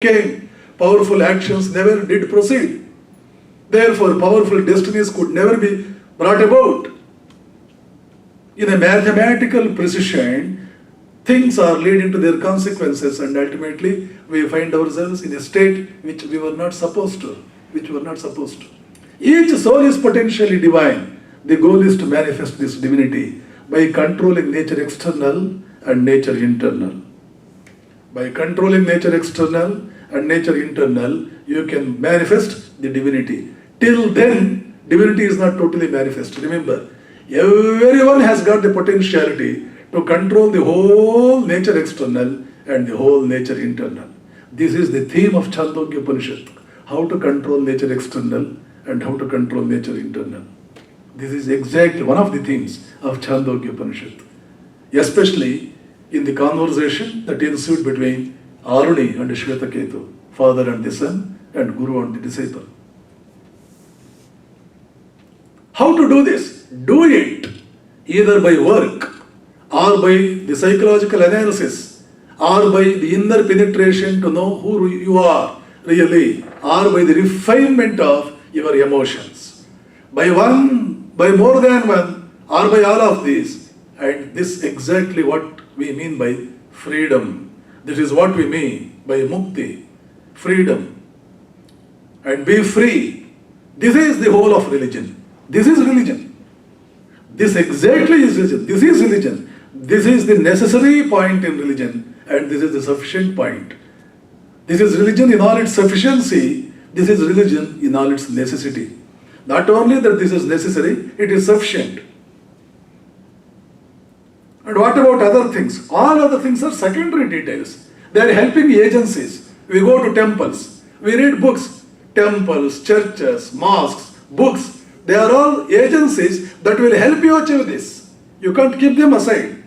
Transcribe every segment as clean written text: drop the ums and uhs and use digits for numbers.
came, powerful actions never did proceed. Therefore, powerful destinies could never be brought about. In a mathematical precision, things are leading to their consequences, and ultimately we find ourselves in a state which we were not supposed to. Each soul is potentially divine. The goal is to manifest this divinity by controlling nature external and nature internal. By controlling nature external and nature internal, you can manifest the divinity. Till then, divinity is not totally manifest. Remember, everyone has got the potentiality to control the whole nature external and the whole nature internal. This is the theme of Chandogya Upanishad. How to control nature external and how to control nature internal. This is exactly one of the themes of Chandogya Upanishad. Especially in the conversation that ensued between Aruni and Shvetaketu, father and the son, and Guru and the disciple. How to do this? Do it either by work or by the psychological analysis or by the inner penetration to know who you are really, or by the refinement of your emotions. By one, by more than one, or by all of these. And this is exactly what we mean by freedom. This is what we mean by mukti, freedom. And be free. This is the whole of religion. This is religion. This exactly is religion. This is religion. This is the necessary point in religion, and this is the sufficient point. This is religion in all its sufficiency. This is religion in all its necessity. Not only that this is necessary, it is sufficient. And what about other things? All other things are secondary details. They are helping agencies. We go to temples. We read books. Temples, churches, mosques, books. They are all agencies that will help you achieve this. You can't keep them aside.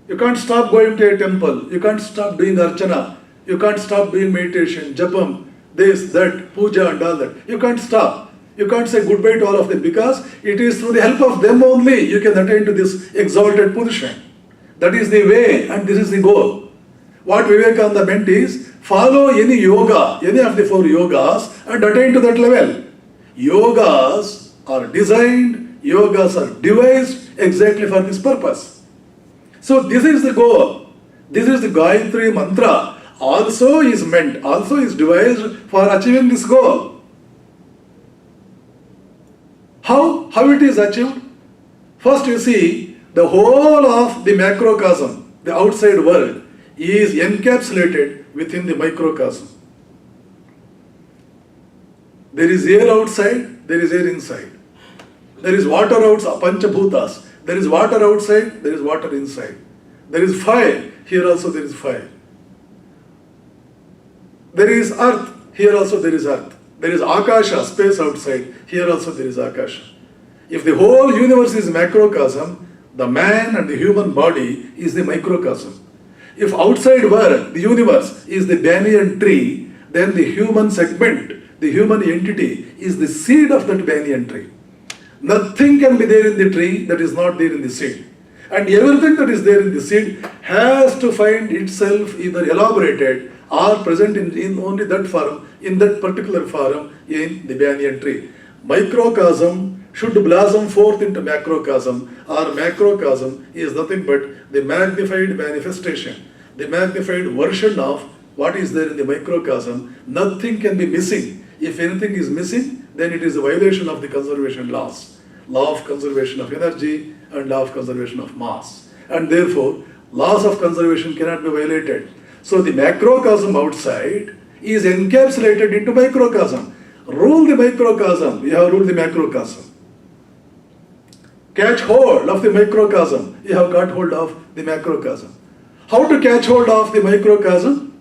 You can't stop going to a temple. You can't stop doing archana. You can't stop doing meditation, japam, this, that, puja and all that. You can't stop. You can't say goodbye to all of them because it is through the help of them only you can attain to this exalted position. That is the way and this is the goal. What Vivekananda meant is follow any yoga, any of the four yogas and attain to that level. Yogas are designed, yogas are devised exactly for this purpose. So this is the goal. This is the Gayatri mantra. Also is meant, also is devised for achieving this goal. How it is achieved? First you see, the whole of the macrocosm, the outside world, is encapsulated within the microcosm. There is air outside, there is air inside. There is water outside, Panchabhutas. There is water outside, there is water inside. There is fire, here also there is fire. There is earth, here also there is earth. There is Akasha, space outside, here also there is Akasha. If the whole universe is macrocosm, the man and the human body is the microcosm. If outside world, the universe is the banyan tree, then the human segment, the human entity is the seed of that banyan tree. Nothing can be there in the tree that is not there in the seed. And everything that is there in the seed has to find itself either elaborated or present in only that form, in that particular form in the banyan tree. Microcosm should blossom forth into macrocosm, or macrocosm is nothing but the magnified manifestation, the magnified version of what is there in the microcosm. Nothing can be missing. If anything is missing, then it is a violation of the conservation laws. Law of conservation of energy and law of conservation of mass. And therefore, laws of conservation cannot be violated. So the macrocosm outside is encapsulated into microcosm. Rule the microcosm, you have ruled the macrocosm. Catch hold of the microcosm, you have got hold of the macrocosm. How to catch hold of the microcosm?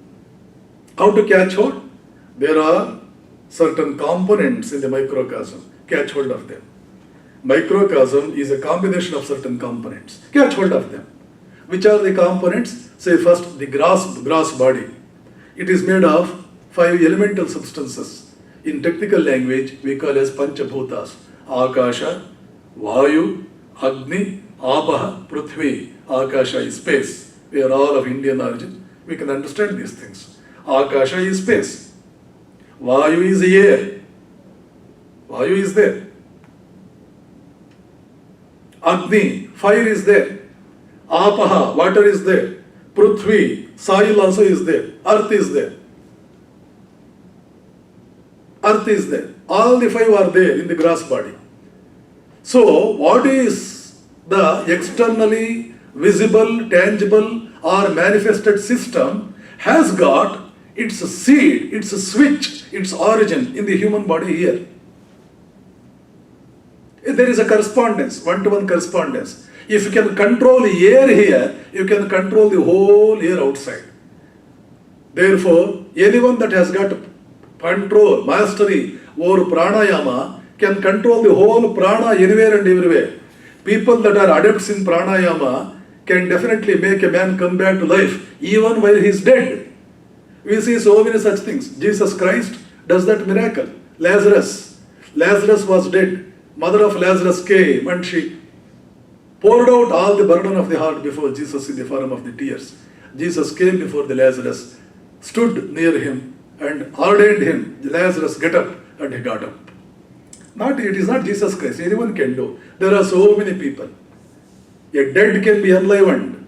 How to catch hold? There are certain components in the microcosm. Catch hold of them. Microcosm is a combination of certain components. Catch hold of them. Which are the components? Say first the gross body. It is made of 5 elemental substances. In technical language, we call as Panchabhutas. Akasha, Vayu, Agni, Apaha, Prithvi. Akasha is space. We are all of Indian origin. We can understand these things. Akasha is space. Vayu is air. Vayu is there. Agni, fire is there. Apaha, water is there. Prithvi, soil also is there. Earth is there. Earth is there. All the five are there in the grass body. So, what is the externally visible, tangible or manifested system has got its seed, its switch, its origin in the human body here. There is a correspondence, one-to-one correspondence. If you can control air here, you can control the whole air outside. Therefore, anyone that has got control, mastery over pranayama can control the whole prana anywhere and everywhere. People that are adepts in pranayama can definitely make a man come back to life even while he is dead. We see so many such things. Jesus Christ does that miracle. Lazarus was dead. Mother of Lazarus came and she poured out all the burden of the heart before Jesus in the form of the tears. Jesus came before the Lazarus, stood near him and ordained him, Lazarus, get up, and he got up. It is not Jesus Christ, anyone can do. There are so many people. A dead can be enlivened.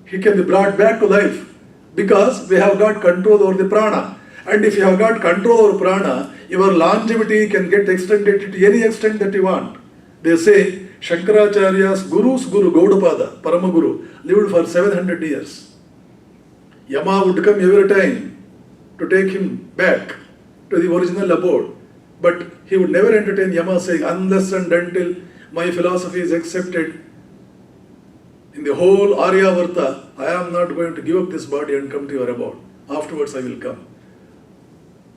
He can be brought back to life because we have got control over the prana. And if you have got control over prana, your longevity can get extended to any extent that you want. They say Shankaracharya's Guru's Guru Gaudapada, Paramaguru, lived for 700 years. Yama would come every time to take him back to the original abode. But he would never entertain Yama saying, unless and until my philosophy is accepted in the whole Aryavarta, I am not going to give up this body and come to your abode. Afterwards I will come.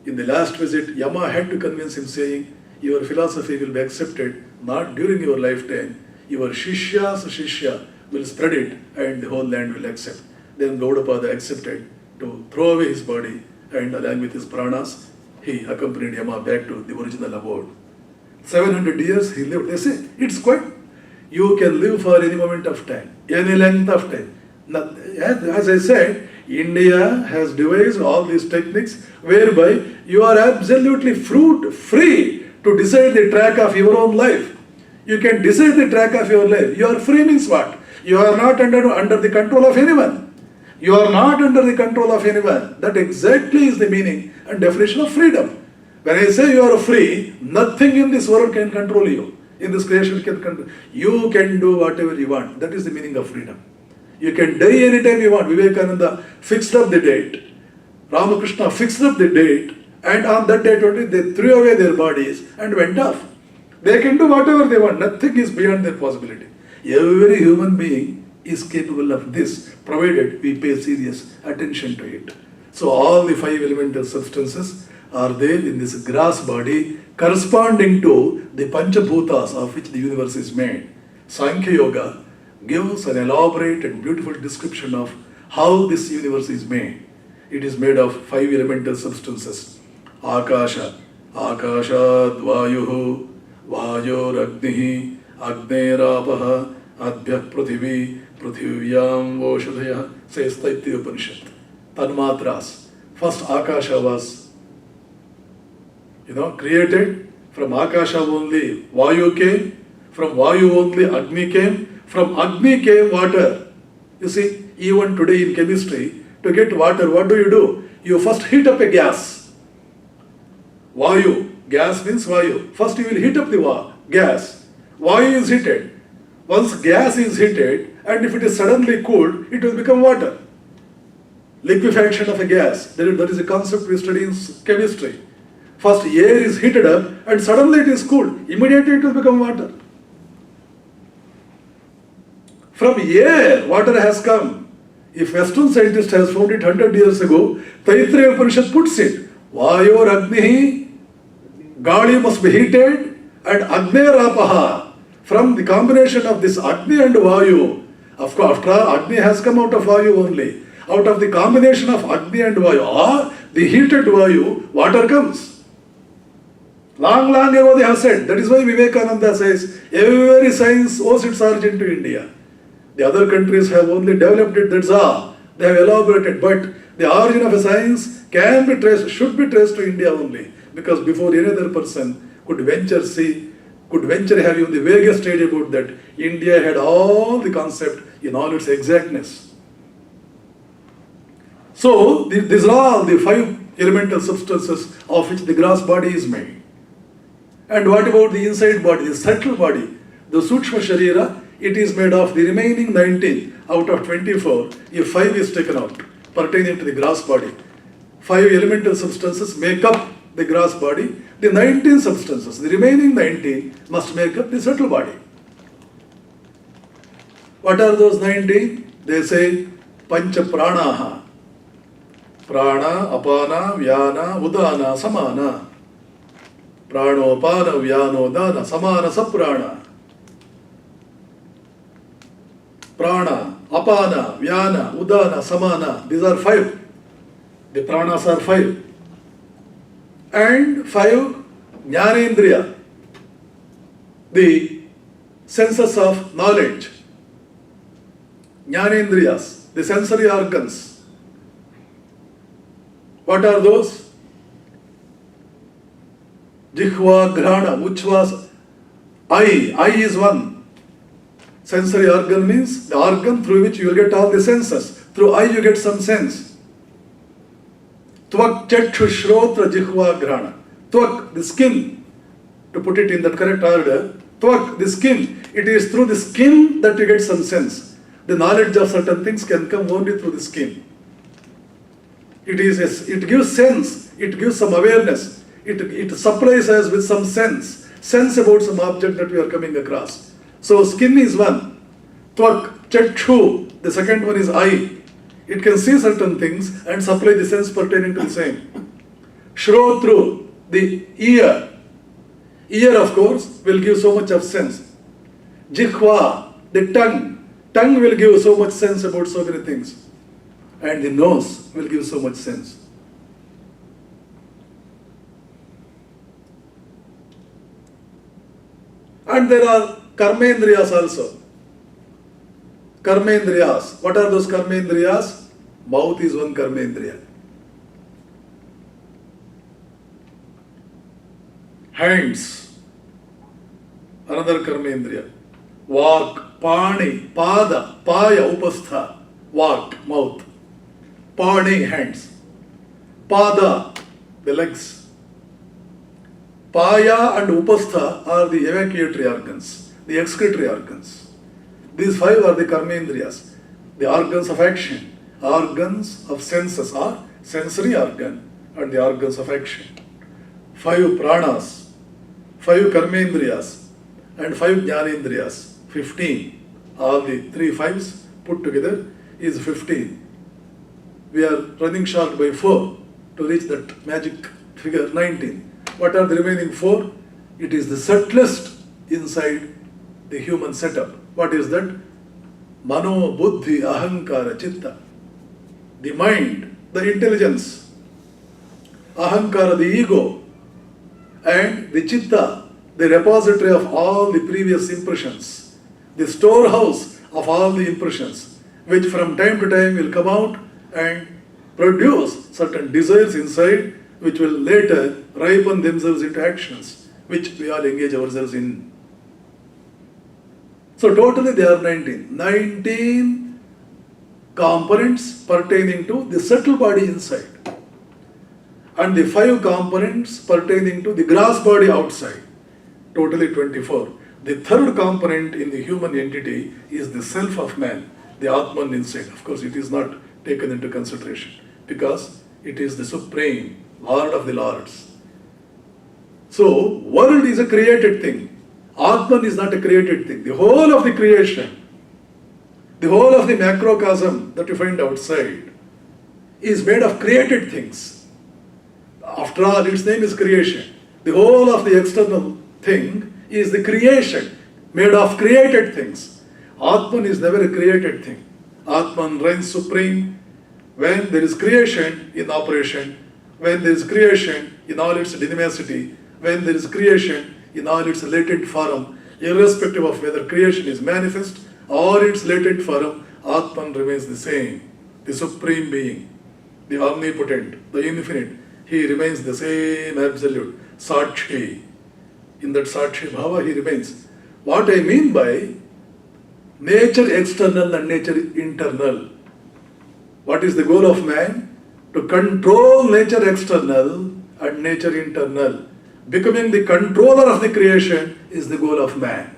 In the last visit, Yama had to convince him saying, your philosophy will be accepted not during your lifetime. Your Shishya's Shishya will spread it and the whole land will accept. Then Gaudapada accepted to throw away his body and along with his pranas, he accompanied Yama back to the original abode. 700 years he lived. They say, it's quite, you can live for any moment of time, any length of time. Now, as I said, India has devised all these techniques whereby you are absolutely free to decide the track of your own life. You can decide the track of your life. You are free means what? You are not under the control of anyone. You are not under the control of anyone. That exactly is the meaning and definition of freedom. When I say you are free, nothing in this world can control you. In this creation can control. You can do whatever you want. That is the meaning of freedom. You can die anytime you want. Vivekananda fixed up the date. Ramakrishna fixed up the date, and on that date only they threw away their bodies and went off. They can do whatever they want. Nothing is beyond their possibility. Every human being is capable of this, provided we pay serious attention to it. So all the five elemental substances are there in this grass body corresponding to the Panchabhutas of which the universe is made. Sankhya Yoga gives an elaborate and beautiful description of how this universe is made. It is made of five elemental substances. Akasha, Akashad Vayuhu, Vayoragnihi, Agnerapah, Adbhyak Prithivi, Prithivyam Voshadhaya, says Taittiriya Upanishad. Tanmatras. First Akasha was, created. From Akasha only Vayu came. From Vayu only Agni came. From Agni came water. You see, even today in chemistry, to get water, what do? You first heat up a gas. Vayu. Gas means Vayu. First you will heat up the gas. Vayu is heated. Once gas is heated, and if it is suddenly cooled, it will become water. Liquefaction of a gas. That is a concept we study in chemistry. First air is heated up, and suddenly it is cooled. Immediately it will become water. From air, water has come. If Western scientist has found it 100 years ago, Taittiriya Upanishad puts it, Vayor Agnihi, Gali must be heated, and Agnerapah, from the combination of this Agni and Vayu, of course, after all, Agni has come out of Vayu only. Out of the combination of Agni and Vayu, or the heated Vayu, water comes. Long ago they have said, that is why Vivekananda says, every science owes its origin to India. The other countries have only developed it, that's all. They have elaborated, but The origin of a science can be traced, should be traced to India only, because before any other person could venture have even the vaguest idea about that, India had all the concept in all its exactness. So, these are all the 5 elemental substances of which the gross body is made. And what about the inside body, the subtle body, the Sukshma Sharira? It is made of the remaining 19 out of 24, if 5 is taken out, pertaining to the gross body. 5 elemental substances make up the gross body. The 19 substances, the remaining 19, must make up the subtle body. What are those 19? They say Pancha Pranaha. Prana, Apana, Vyana, Udana, Samana. Prano, Apana, Vyano, Udana, Samana, Saprana. Prana, Apana, Vyana, Udana, Samana. These are 5. The pranas are 5. And 5 Jnanendriya, the senses of knowledge. Jnanendriyas, the sensory organs. What are those? Jihva, Grahana, which was eye. Eye is one. Sensory organ means the organ through which you will get all the senses. Through eye you get some sense. Tvak, Chakshu, Shrotra, Jihva, Grahana. Tvak, the skin, to put it in that correct order. Tvak, the skin. It is through the skin that you get some sense. The knowledge of certain things can come only through the skin. It gives sense, it gives some awareness, it supplies us with some sense about some object that we are coming across. So skin is one. Tvak, Chakshu, the second one is eye. It can see certain things and supply the sense pertaining to the same. Shrotru, the ear. Ear, of course, will give so much of sense. Jihva, the tongue. Tongue will give so much sense about so many things. And the nose will give so much sense. And there are karmendriyas also. Karmendriyas. What are those karmendriyas? Mouth is one karmendriya. Hands, another karmendriya. Vak, pani, pada, paya, upastha. Vak, mouth. Pani, hands. Pada, the legs. Paya and upastha are the evacuatory organs, the excretory organs. These 5 are the karmendriyas, the organs of action. Organs of senses are sensory organ and the organs of action. 5 pranas, 5 karmendriyas and 5 jnanendriyas, 15. All the 3 5s put together is 15. We are running short by 4 to reach that magic figure 19. What are the remaining 4? It is the subtlest inside the human setup. What is that? Mano, Buddhi, Ahankara, Chitta. The mind, the intelligence. Ahankara, the ego. And the Chitta, the repository of all the previous impressions. The storehouse of all the impressions, which from time to time will come out and produce certain desires inside, which will later ripen themselves into actions, which we all engage ourselves in. So totally they are 19. 19 components pertaining to the subtle body inside. And the 5 components pertaining to the gross body outside. Totally 24. The third component in the human entity is the self of man, the Atman inside. Of course, it is not taken into consideration because it is the supreme Lord of the Lords. So, world is a created thing. Atman is not a created thing. The whole of the creation, the whole of the macrocosm that you find outside is made of created things. After all, its name is creation. The whole of the external thing is the creation, made of created things. Atman is never a created thing. Atman reigns supreme when there is creation in operation, when there is creation in all its dynamicity, when there is creation in all its latent form, irrespective of whether creation is manifest or its latent form, Atman remains the same, the supreme being. the omnipotent, the infinite. He remains the same absolute. Sakshi. In that Sakshi Bhava, he remains. What I mean by nature external and nature internal. What is the goal of man? To control nature external and nature internal. Becoming the controller of the creation is the goal of man.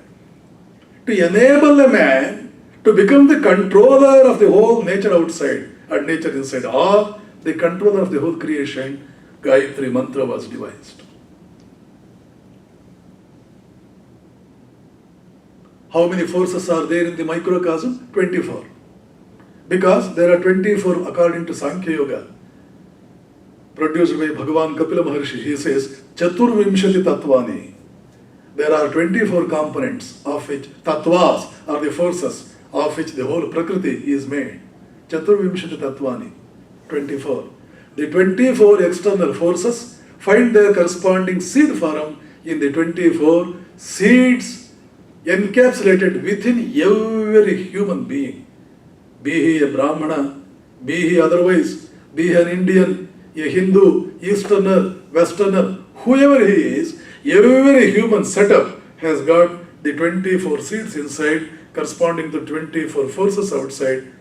To enable a man to become the controller of the whole nature outside and nature inside, or the controller of the whole creation, Gayatri Mantra was devised. How many forces are there in the microcosm? 24. Because there are 24 according to Sankhya Yoga, produced by Bhagavan Kapila Maharshi. He says, Chaturvimshati Tattvani. There are 24 components of which tattvas are the forces of which the whole Prakriti is made. Chaturvimshati Tattvani. 24. The 24 external forces find their corresponding seed form in the 24 seeds encapsulated within every human being. Be he a Brahmana, be he otherwise, be he an Indian, a Hindu, Easterner, Westerner, whoever he is, every human setup has got the 24 seeds inside corresponding to 24 forces outside,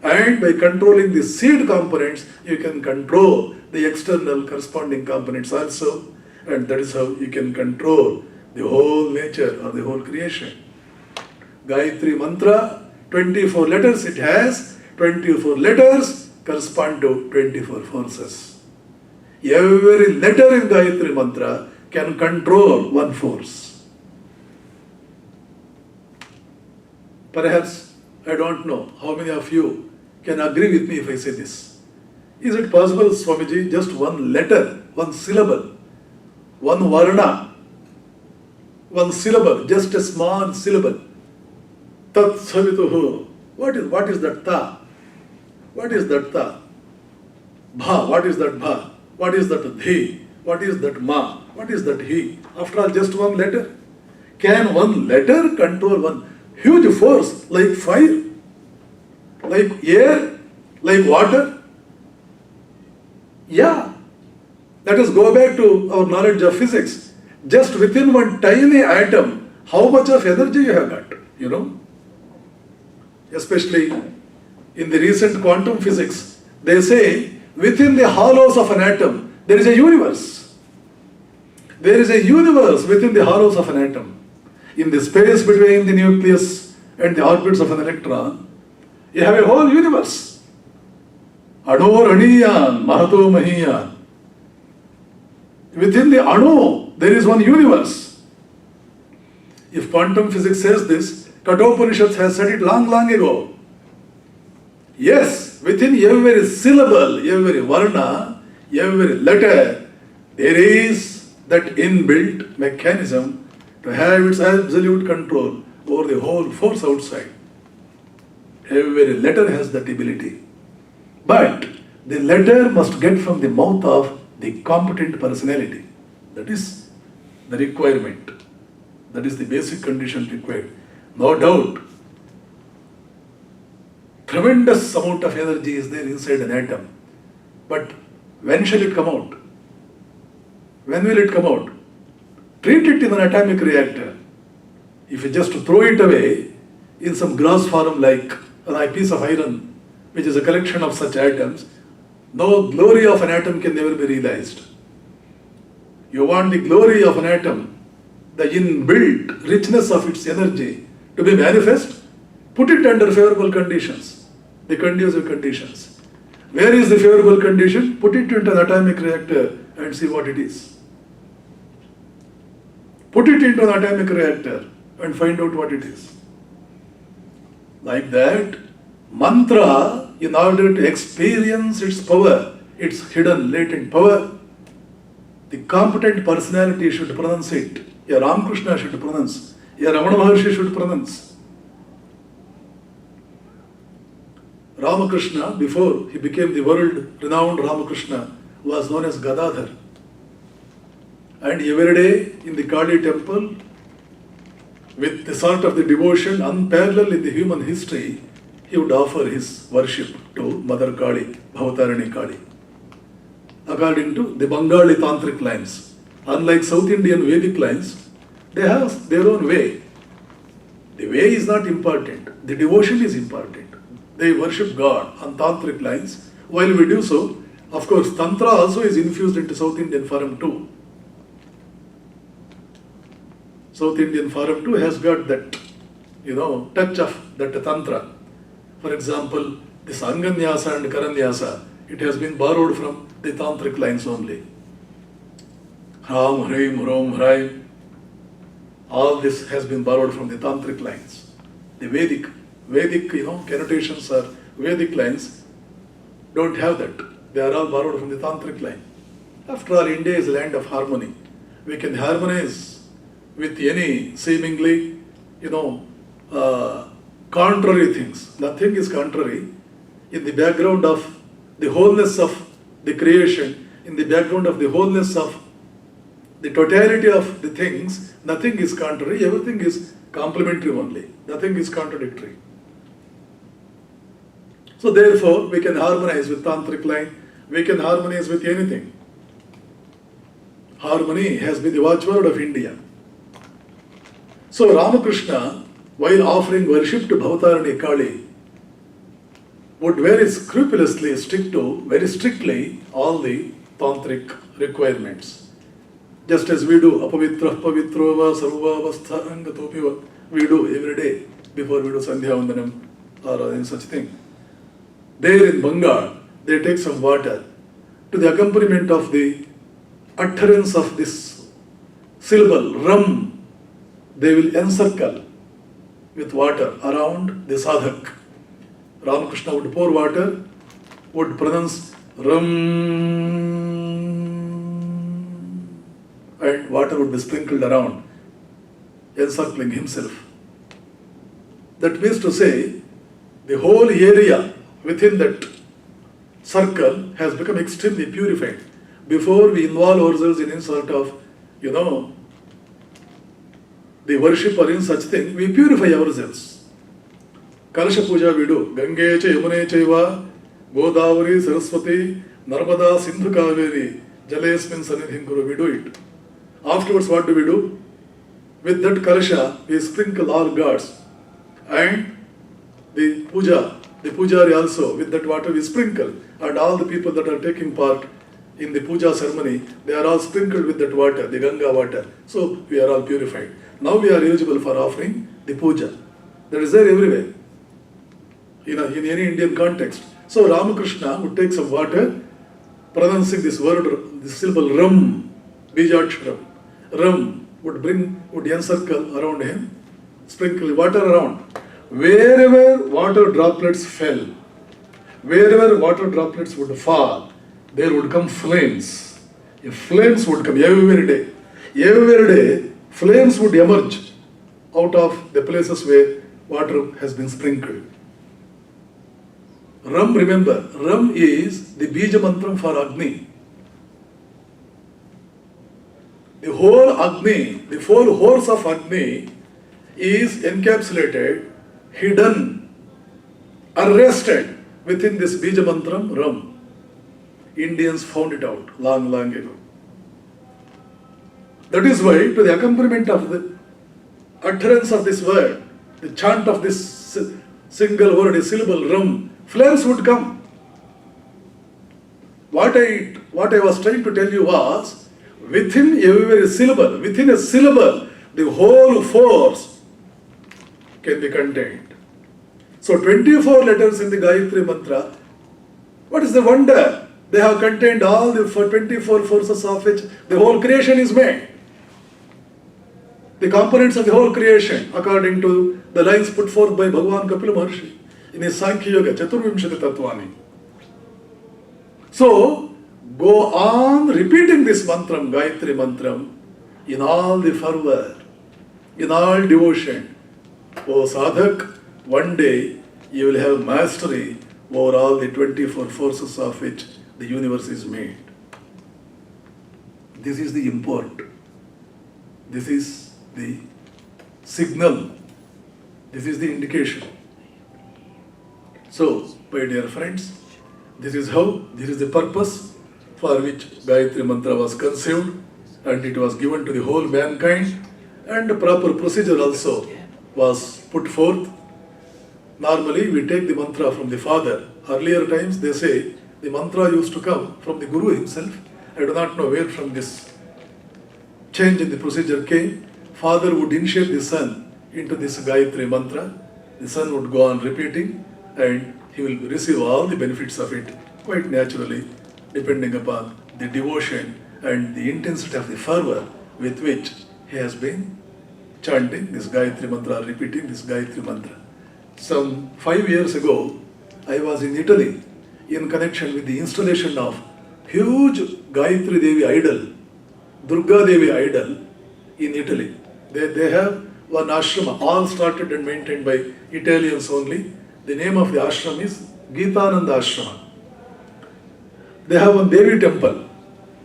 and by controlling the seed components, you can control the external corresponding components also, and that is how you can control the whole nature or the whole creation. Gayatri Mantra, 24 letters it has, 24 letters correspond to 24 forces. Every letter in Gayatri Mantra can control one force. Perhaps, I don't know how many of you can agree with me if I say this. Is it possible, Swamiji, just one letter, one syllable, one varna, one syllable, just a small syllable, tat savituhu. What is that ta? What is that ta? Bha, what is that bha? What is that dhi? What is that ma? What is that he? After all, just one letter. Can one letter control one huge force like fire, like air, like water? Yeah. Let us go back to our knowledge of physics. Just within one tiny atom, how much of energy you have got, you know? Especially in the recent quantum physics, they say within the hollows of an atom, there is a universe. There is a universe within the hollows of an atom. In the space between the nucleus and the orbits of an electron, you have a whole universe. Anu Raniyan, Mahato Mahiyan. Within the Anu, there is one universe. If quantum physics says this, Kathopanishad has said it long, long ago. Yes, within every syllable, every varna, every letter, there is that inbuilt mechanism to have its absolute control over the whole force outside. Every letter has that ability. But the letter must get from the mouth of the competent personality. That is the requirement. That is the basic condition required. No doubt, tremendous amount of energy is there inside an atom. But when shall it come out? When will it come out? Treat it in an atomic reactor. If you just throw it away in some gross form like a piece of iron, which is a collection of such atoms, no glory of an atom can never be realized. You want the glory of an atom, the inbuilt richness of its energy to be manifest, put it under favorable conditions, the conducive conditions. Where is the favorable condition? Put it into an atomic reactor and see what it is. Put it into an atomic reactor and find out what it is. Like that, mantra, in order to experience its power, its hidden latent power, the competent personality should pronounce it. A Ramakrishna should pronounce. A Ramana Maharshi should pronounce. Ramakrishna, before he became the world-renowned Ramakrishna, was known as Gadadhar. And every day in the Kali temple, with the sort of the devotion unparalleled in the human history, he would offer his worship to Mother Kali, Bhavatarani Kali. according to the Bengali Tantric lines. Unlike South Indian Vedic lines, they have their own way. The way is not important, the devotion is important. They worship God on Tantric lines. While we do so, of course, Tantra also is infused into South Indian form too. South Indian form too has got that, touch of that Tantra. For example, this Anganyasa and Karanyasa, it has been borrowed from the Tantric lines only. Ram, Hrim, Rom, Hraim. All this has been borrowed from the Tantric lines. The Vedic, connotations or Vedic lines don't have that. They are all borrowed from the Tantric line. After all, India is a land of harmony. We can harmonize with any seemingly, contrary things. Nothing is contrary. In the background of the wholeness of the creation, in the background of the wholeness of the totality of the things, nothing is contrary, everything is complementary only. Nothing is contradictory. So therefore, we can harmonize with Tantric line, we can harmonize with anything. Harmony has been the watchword of India. So Ramakrishna, while offering worship to Bhavatarani Kali, would very scrupulously stick to, very strictly, all the Tantric requirements. Just as we do, apavitra pavitrova sarvavastha angatopiva, we do every day before we do Sandhya Vandanam or any such thing. There in Bengal, they take some water to the accompaniment of the utterance of this syllable, Ram. They will encircle with water around the sadhak. Ramakrishna would pour water, would pronounce Ram, and water would be sprinkled around, encircling himself. That means to say, the whole area within that circle has become extremely purified. Before we involve ourselves in any sort of, the worship or in such thing, we purify ourselves. Kalasha Puja we do. Gange cha Yamune chaiva, Godavari, Saraswati, Narmada, Sindhu Kaveri, Jalesmin Sanidhim Guru, we do it. Afterwards, what do we do? With that Kalasha, we sprinkle all gods. And the Pujari also, with that water we sprinkle. And all the people that are taking part in the puja ceremony, they are all sprinkled with that water, the Ganga water. So we are all purified. Now we are eligible for offering the puja. That is there everywhere, in any Indian context. So Ramakrishna would take some water, pronouncing this word, this syllable Ram, Bijaksharam. Ram would encircle around him, sprinkle water around. Wherever water droplets fell, wherever water droplets would fall, there would come flames. If flames would come every day, flames would emerge out of the places where water has been sprinkled. Ram, remember, Ram is the Bija Mantram for Agni. The whole Agni, the full horse of Agni is encapsulated, hidden, arrested within this Bija Mantram Ram. Indians found it out long ago. That is why, to the accompaniment of the utterance of this word, the chant of this single word, a syllable Ram, flames would come. What I was trying to tell you was, within a syllable, the whole force can be contained. So 24 letters in the Gayatri Mantra, what is the wonder? They have contained all the 24 forces of which the whole creation is made. The components of the whole creation, according to the lines put forth by Bhagavan Kapila Maharshi in his Sankhya Yoga, Chaturvimshati Tattvani. So, go on repeating this mantram, Gayatri Mantram, in all the fervor, in all devotion. O sadhak, one day you will have mastery over all the 24 forces of which the universe is made. This is the import. This is the signal. This is the indication. So, my dear friends, this is the purpose for which Gayatri Mantra was conceived, and it was given to the whole mankind, and proper procedure also was put forth. Normally we take the mantra from the father. Earlier times they say the mantra used to come from the Guru himself. I do not know where from this change in the procedure came. Father would initiate the son into this Gayatri Mantra. The son would go on repeating and he will receive all the benefits of it quite naturally, depending upon the devotion and the intensity of the fervor with which he has been chanting this Gayatri Mantra, repeating this Gayatri Mantra. Some 5 years ago, I was in Italy in connection with the installation of huge Gayatri Devi idol, Durga Devi idol in Italy. They have one ashrama, all started and maintained by Italians only. The name of the ashram is Geetananda Ashrama. They have one Devi temple.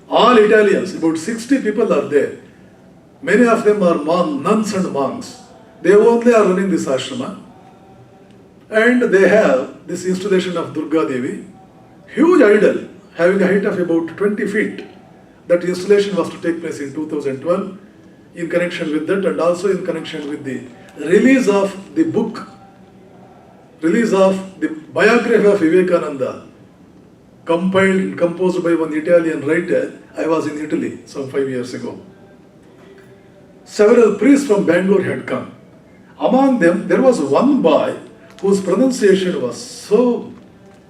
All Italians, about 60 people are there. Many of them are nuns and monks. They only are running this ashrama. And they have this installation of Durga Devi, huge idol having a height of about 20 feet. That installation was to take place in 2012 in connection with that, and also in connection with the release of the book, release of the biography of Vivekananda, compiled and composed by one Italian writer. I was in Italy some 5 years ago. Several priests from Bangalore had come. Among them, there was one boy whose pronunciation was so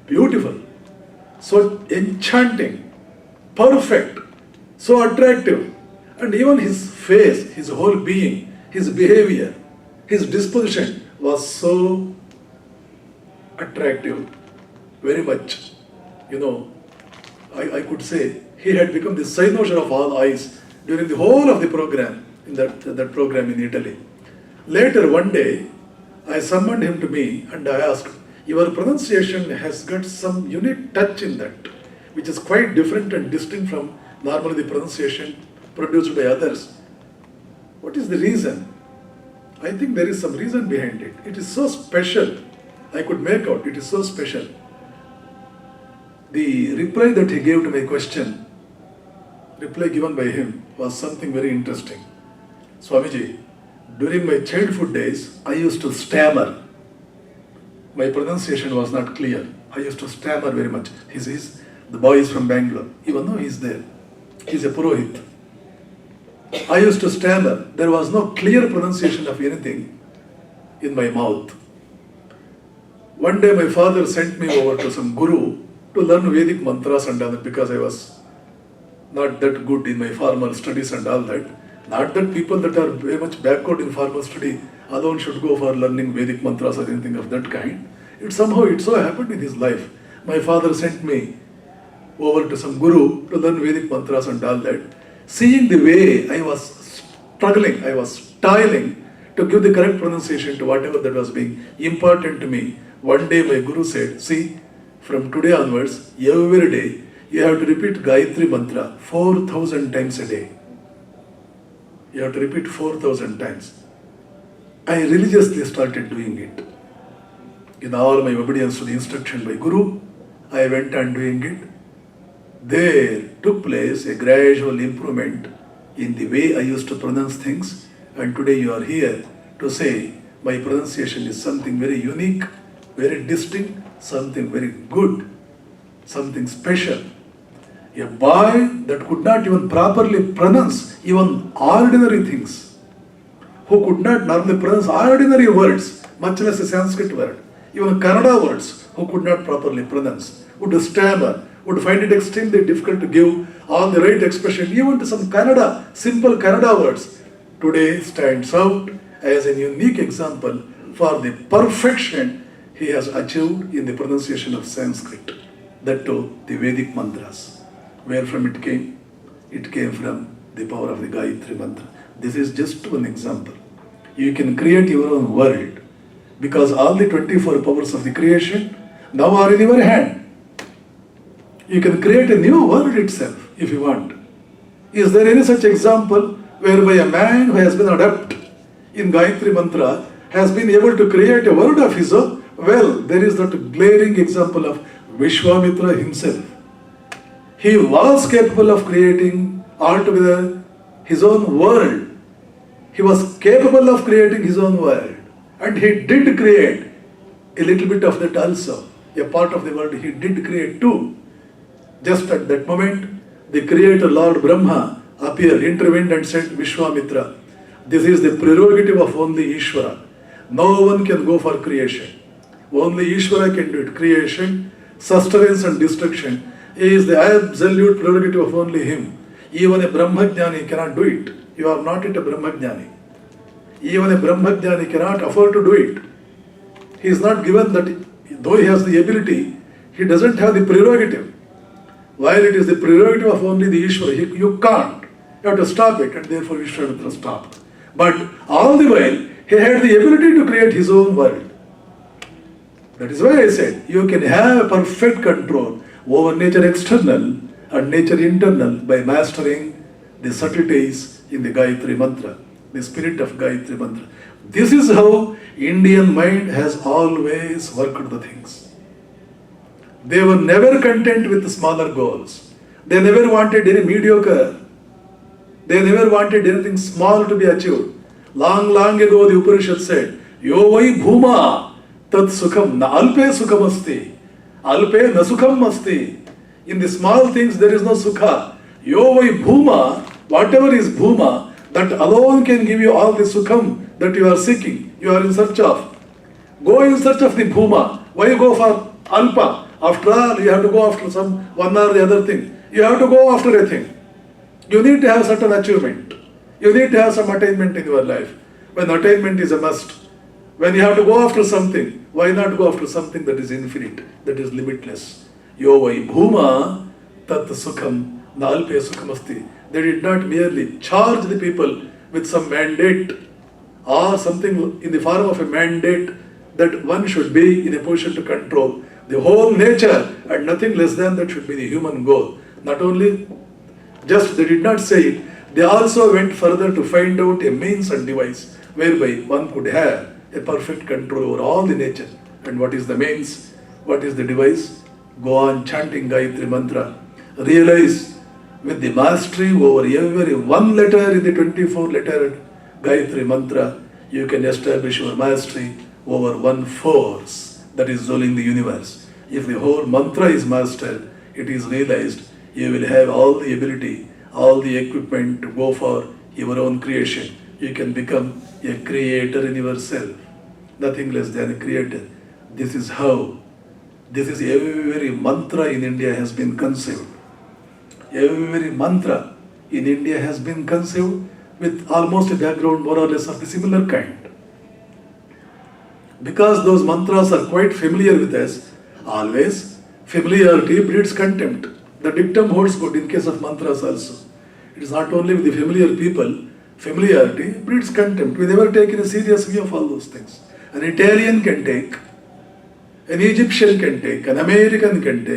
beautiful, so enchanting, perfect, so attractive, and even his face, his whole being, his behavior, his disposition was so attractive, very much. I could say he had become the cynosure of all eyes during the whole of the program, in that program in Italy. Later one day, I summoned him to me and I asked, your pronunciation has got some unique touch in that, which is quite different and distinct from normally the pronunciation produced by others. What is the reason? I think there is some reason behind it. It is so special. I could make out it is so special. The reply that he gave to my question, reply given by him, was something very interesting. Swamiji, during my childhood days, I used to stammer. My pronunciation was not clear. I used to stammer very much. The boy is from Bangalore. Even though he is there, he is a Purohit. I used to stammer. There was no clear pronunciation of anything in my mouth. One day my father sent me over to some guru to learn Vedic mantras and all that, because I was not that good in my formal studies and all that. Not that people that are very much backward in formal study alone should go for learning Vedic mantras or anything of that kind. It so happened in his life. My father sent me over to some guru to learn Vedic mantras and all that. Seeing the way I was struggling, I was toiling to give the correct pronunciation to whatever that was being imparted to me, one day my guru said, see, from today onwards, every day, you have to repeat Gayatri Mantra 4,000 times a day. You have to repeat 4,000 times. I religiously started doing it. In all my obedience to the instruction by Guru, I went on doing it. There took place a gradual improvement in the way I used to pronounce things, and today you are here to say my pronunciation is something very unique, very distinct, something very good, something special. A boy that could not even properly pronounce even ordinary things, who could not normally pronounce ordinary words, much less a Sanskrit word, even Kannada words, who could not properly pronounce, would stammer, would find it extremely difficult to give all the right expression, even to some Kannada, simple Kannada words, today stands out as a unique example for the perfection he has achieved in the pronunciation of Sanskrit, that too the Vedic mantras. Where from it came? It came from the power of the Gayatri Mantra. This is just one example. You can create your own world, because all the 24 powers of the creation now are in your hand. You can create a new world itself if you want. Is there any such example whereby a man who has been adept in Gayatri Mantra has been able to create a world of his own? Well, there is that glaring example of Vishwamitra himself. He was capable of creating altogether his own world. He was capable of creating his own world. And he did create a little bit of that also. A part of the world he did create too. Just at that moment, the creator Lord Brahma appeared, intervened and said, Vishwamitra, this is the prerogative of only Ishvara. No one can go for creation. Only Ishvara can do it. Creation, sustenance and destruction is the absolute prerogative of only him. Even a Brahmajnani cannot do it. You are not yet a Brahmajnani. Even a Brahmajnani cannot afford to do it. He is not given that, though he has the ability, he doesn't have the prerogative. While it is the prerogative of only the Ishvara, you can't. You have to stop it, and therefore Vishwamitra stopped. But all the while, he had the ability to create his own world. That is why I said, you can have perfect control over nature external and nature internal by mastering the subtleties in the Gayatri Mantra, the spirit of Gayatri Mantra. This is how Indian mind has always worked the things. They were never content with smaller goals. They never wanted any mediocre. They never wanted anything small to be achieved. Long, long ago, the Upanishad said, Yo vai bhuma tat sukham na alpe sukham asti. Alpe na sukham asti. In the small things, there is no sukha. Yo vai bhuma, whatever is bhuma, that alone can give you all the sukham that you are seeking, you are in search of. Go in search of the bhuma. Why you go for alpa? After all, you have to go after some one or the other thing. You have to go after a thing. You need to have certain achievement. You need to have some attainment in your life. When attainment is a must. When you have to go after something, why not go after something that is infinite, that is limitless? Yo vai bhuma tat sukham na alpe sukham asti. They did not merely charge the people with some mandate or something in the form of a mandate that one should be in a position to control the whole nature, and nothing less than that should be the human goal. Not only just they did not say it, they also went further to find out a means and device whereby one could have a perfect control over all the nature. And what is the means? What is the device? Go on chanting Gayatri Mantra. Realize with the mastery over every one letter in the 24-lettered Gayatri Mantra, you can establish your mastery over one force that is ruling the universe. If the whole mantra is mastered, it is realized, you will have all the ability, all the equipment to go for your own creation. You can become a creator in yourself, nothing less than a creator. This is how, this is every mantra in India has been conceived. Every mantra in India has been conceived with almost a background more or less of the similar kind. Because those mantras are quite familiar with us, always familiarity breeds contempt. The dictum holds good in case of mantras also. It is not only with the familiar people, familiarity breeds contempt. We never take in a serious view of all those things. An Italian can take, an Egyptian can take, an American can take,